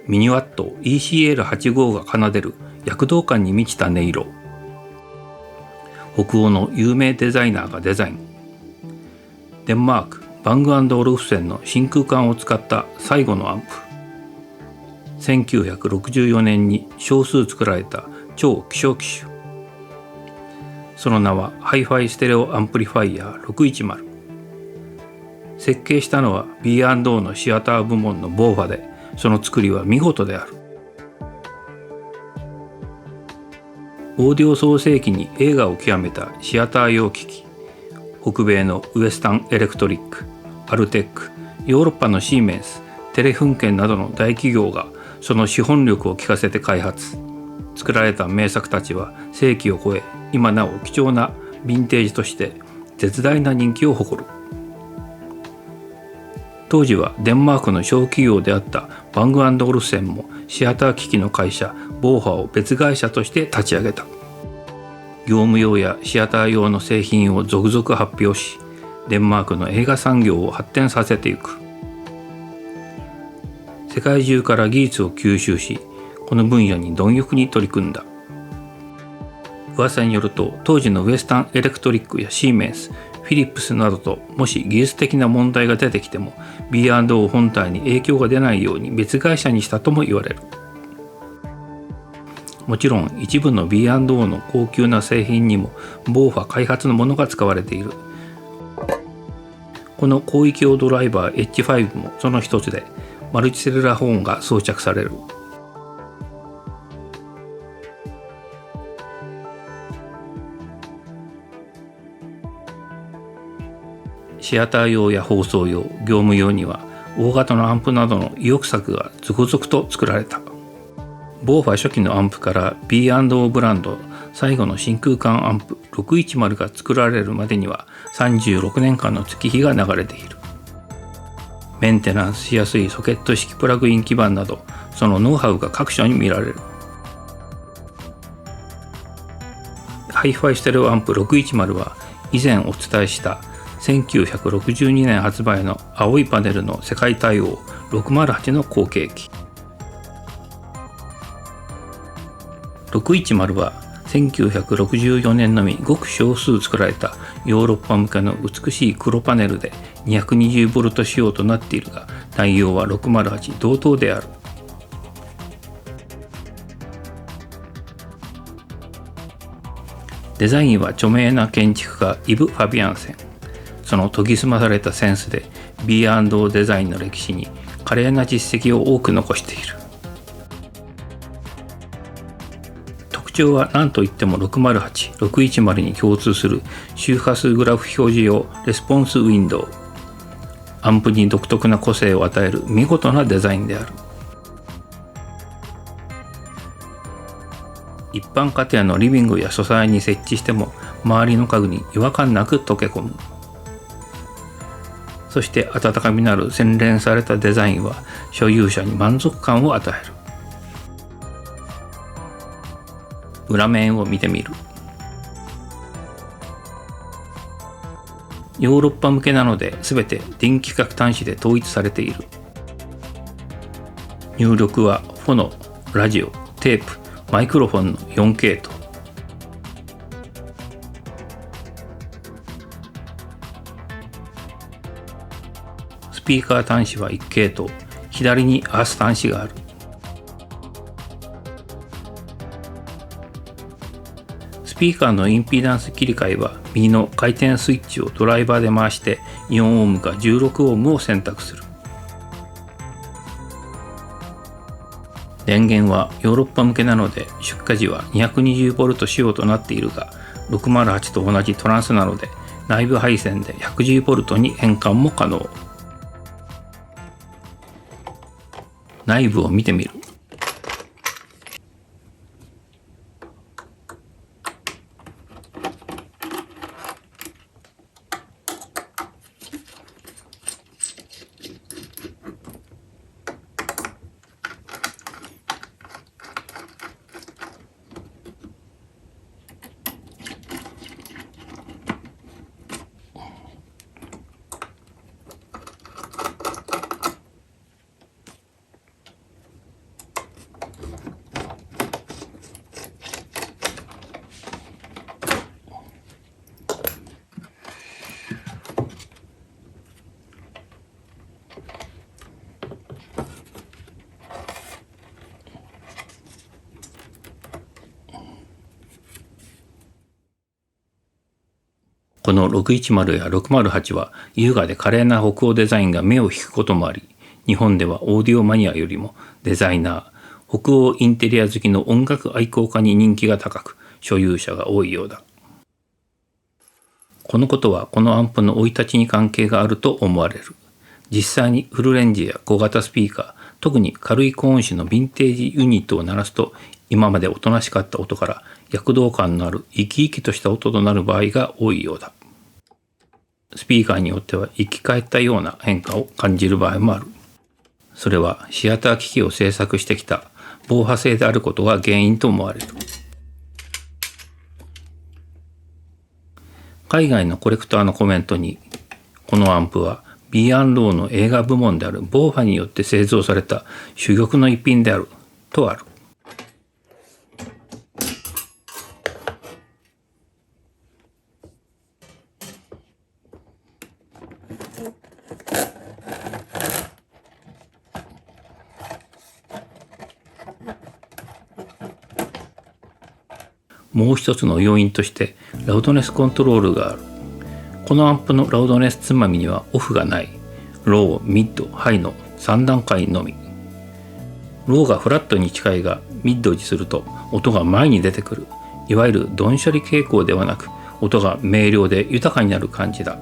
ミニワット ECL85 が奏でる躍動感に満ちた音色。北欧の有名デザイナーがデザイン。デンマークバング&オルフセンの真空管を使った最後のアンプ。1964年に少数作られた超希少機種。その名はハイファイステレオアンプリファイヤー610。設計したのは B&O のシアター部門のボーファで、その作りは見事である。オーディオ創世期に映画を極めたシアター用機器、北米のウエスタンエレクトリック、アルテック、ヨーロッパのシーメンス、テレフンケンなどの大企業がその資本力を利かせて開発。作られた名作たちは世紀を超え、今なお貴重なヴィンテージとして絶大な人気を誇る。当時はデンマークの小企業であったバング&オルフセンもシアター機器の会社ボーファを別会社として立ち上げた。業務用やシアター用の製品を続々発表し、デンマークの映画産業を発展させていく。世界中から技術を吸収し、この分野に貪欲に取り組んだ。噂によると、当時のウエスタンエレクトリックやシーメンス、フィリップスなどともし技術的な問題が出てきても B&O 本体に影響が出ないように別会社にしたとも言われる。もちろん一部の B&O の高級な製品にもボーファ開発のものが使われている。この広域用ドライバー H5 もその一つで、マルチセルラホーンが装着される。シアター用や放送用、業務用には大型のアンプなどの意欲作が続々と作られた。ボーファ初期のアンプから B&O ブランド最後の真空管アンプ610が作られるまでには36年間の月日が流れている。メンテナンスしやすいソケット式プラグイン基板など、そのノウハウが各所に見られる。ハイファイステレオアンプ610は以前お伝えした1962年発売の青いパネルの世界対応608の後継機。610は1964年のみごく少数作られたヨーロッパ向けの美しい黒パネルで 220V 仕様となっているが、内容は608同等である。デザインは著名な建築家イブ・ファビアンセン。その研ぎ澄まされたセンスで B&O デザインの歴史に華麗な実績を多く残している。特徴は何といっても608、610に共通する周波数グラフ表示用レスポンスウィンドウ。アンプに独特な個性を与える見事なデザインである。一般家庭のリビングや書斎に設置しても周りの家具に違和感なく溶け込む。そして温かみのある洗練されたデザインは所有者に満足感を与える。裏面を見てみる。ヨーロッパ向けなので全て電気格端子で統一されている。入力はフォノ、ラジオ、テープ、マイクロフォンの4系統。スピーカー端子は1系統、左にアース端子がある。スピーカーのインピダンス切り替えは右の回転スイッチをドライバーで回して4オームか16オームを選択する。電源はヨーロッパ向けなので出荷時は 220V 仕様となっているが、608と同じトランスなので内部配線で 110V に変換も可能。内部を見てみる。この610や608は優雅で華麗な北欧デザインが目を引くこともあり、日本ではオーディオマニアよりもデザイナー、北欧インテリア好きの音楽愛好家に人気が高く、所有者が多いようだ。このことはこのアンプの生い立ちに関係があると思われる。実際にフルレンジや小型スピーカー、特に軽い高音種のヴィンテージユニットを鳴らすと、今までおとなしかった音から躍動感のある生き生きとした音となる場合が多いようだ。スピーカーによっては生き返ったような変化を感じる場合もある。それはシアター機器を製作してきたボーハ製であることが原因と思われる。海外のコレクターのコメントに、このアンプはB&Oの映画部門であるボーファによって製造された珠玉の一品であるとある。もう一つの要因としてラウドネスコントロールがある。このアンプのラウドネスつまみにはオフがない。ロー、ミッド、ハイの3段階のみ。ローがフラットに近いがミッドにすると音が前に出てくる。いわゆるドンシャリ傾向ではなく、音が明瞭で豊かになる感じだ。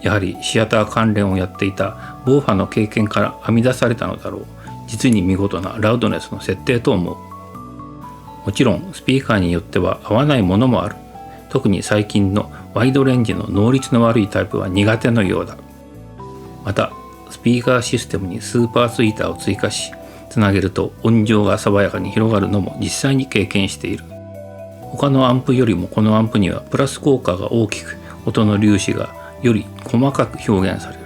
やはりシアター関連をやっていたボーファの経験から編み出されたのだろう。実に見事なラウドネスの設定と思う。もちろんスピーカーによっては合わないものもある。特に最近のワイドレンジの能率の悪いタイプは苦手のようだ。またスピーカーシステムにスーパーツイーターを追加し、つなげると音量が爽やかに広がるのも実際に経験している。他のアンプよりもこのアンプにはプラス効果が大きく、音の粒子がより細かく表現される。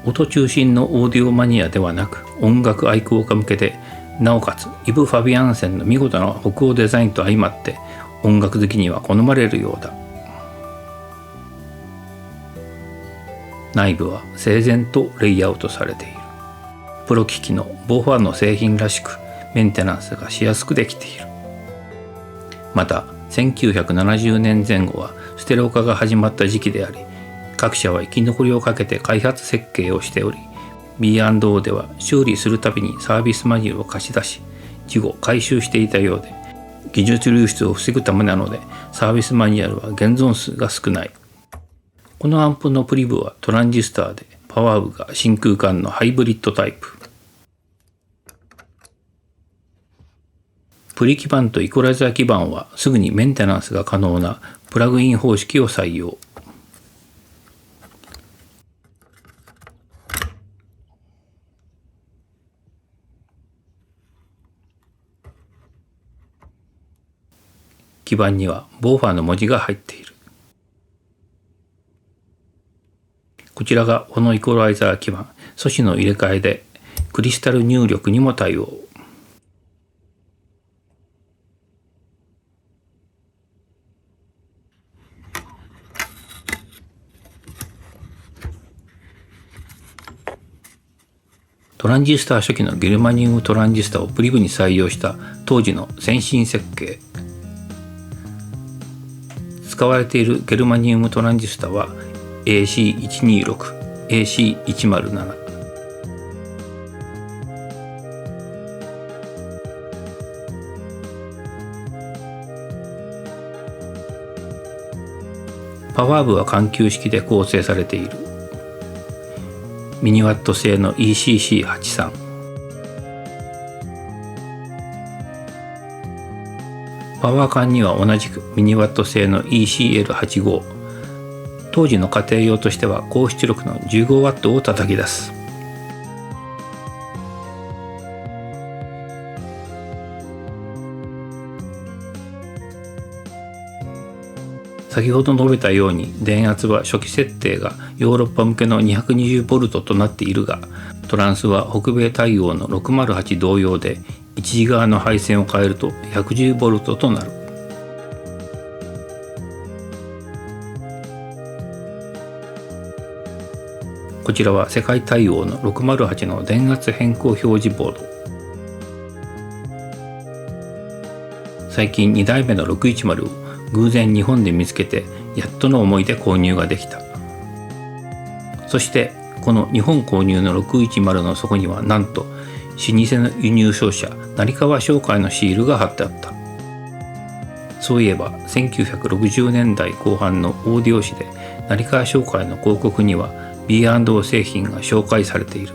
音中心のオーディオマニアではなく音楽愛好家向けで、なおかつイブ・ファビアンセンの見事な北欧デザインと相まって音楽好きには好まれるようだ。内部は整然とレイアウトされている。プロ機器のボーファの製品らしくメンテナンスがしやすくできている。また1970年前後はステレオ化が始まった時期であり、各社は生き残りをかけて開発設計をしており、B&O では修理するたびにサービスマニュアルを貸し出し、事後回収していたようで、技術流出を防ぐためなのでサービスマニュアルは現存数が少ない。このアンプのプリブはトランジスターで、パワー部が真空管のハイブリッドタイプ。プリ基板とイコライザー基板はすぐにメンテナンスが可能なプラグイン方式を採用。基板にはボーファーの文字が入っている。こちらがこのイコライザー基板、素子の入れ替えでクリスタル入力にも対応。トランジスター初期のゲルマニウムトランジスタをプリブに採用した当時の先進設計。使われているゲルマニウムトランジスタは AC126、AC107。パワー部は環球式で構成されている。ミニワット製の ECC83。パワー管には同じくミニワット製の ECL85。当時の家庭用としては高出力の15ワットを叩き出す。先ほど述べたように電圧は初期設定がヨーロッパ向けの 220V となっているが、トランスは北米対応の608同様で一時側の配線を変えると 110V となる。こちらは世界対応の608の電圧変更表示ボード。最近2代目の610を偶然日本で見つけてやっとの思いで購入ができた。そしてこの日本購入の610の底にはなんと老舗の輸入商社成川商会のシールが貼ってあった。そういえば1960年代後半のオーディオ誌で成川商会の広告には B&O 製品が紹介されている。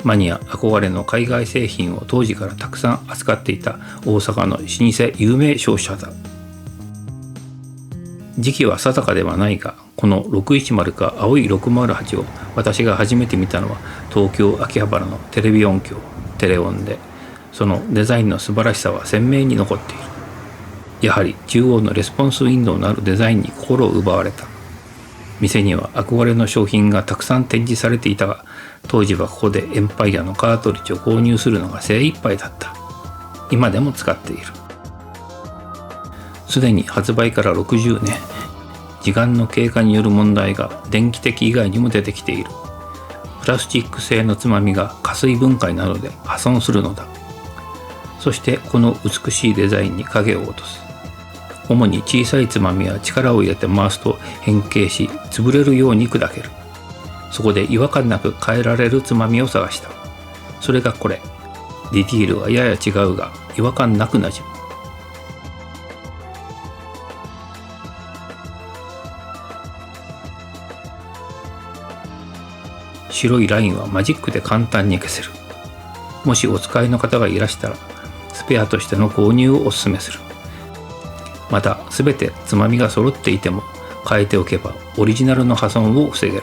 マニア憧れの海外製品を当時からたくさん扱っていた大阪の老舗有名商社だ。時期は定かではないが、この610か青い608を私が初めて見たのは東京秋葉原のテレビ音響テレオンで、そのデザインの素晴らしさは鮮明に残っている。やはり中央のレスポンスウィンドウのあるデザインに心を奪われた。店には憧れの商品がたくさん展示されていたが、当時はここでエンパイアのカートリッジを購入するのが精一杯だった。今でも使っている。すでに発売から60年、時間の経過による問題が電気的以外にも出てきている。プラスチック製のつまみが加水分解などで破損するのだ。そしてこの美しいデザインに影を落とす。主に小さいつまみは力を入れて回すと変形し潰れるように砕ける。そこで違和感なく変えられるつまみを探した。それがこれ。ディティールはやや違うが違和感なくなじむ。白いラインはマジックで簡単に消せる。もしお使いの方がいらしたらスペアとしての購入をお勧めする。また全てつまみが揃っていても変えておけばオリジナルの破損を防げる。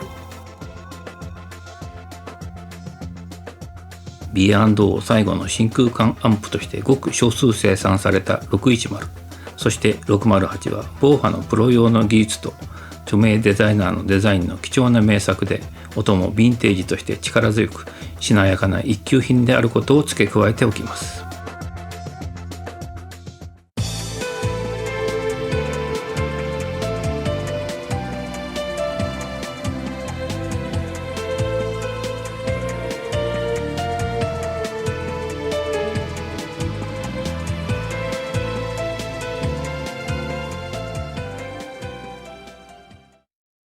B&O 最後の真空管アンプとしてごく少数生産された610、そして608はボーファのプロ用の技術と著名デザイナーのデザインの貴重な名作で、音もヴィンテージとして力強くしなやかな一級品であることを付け加えておきます。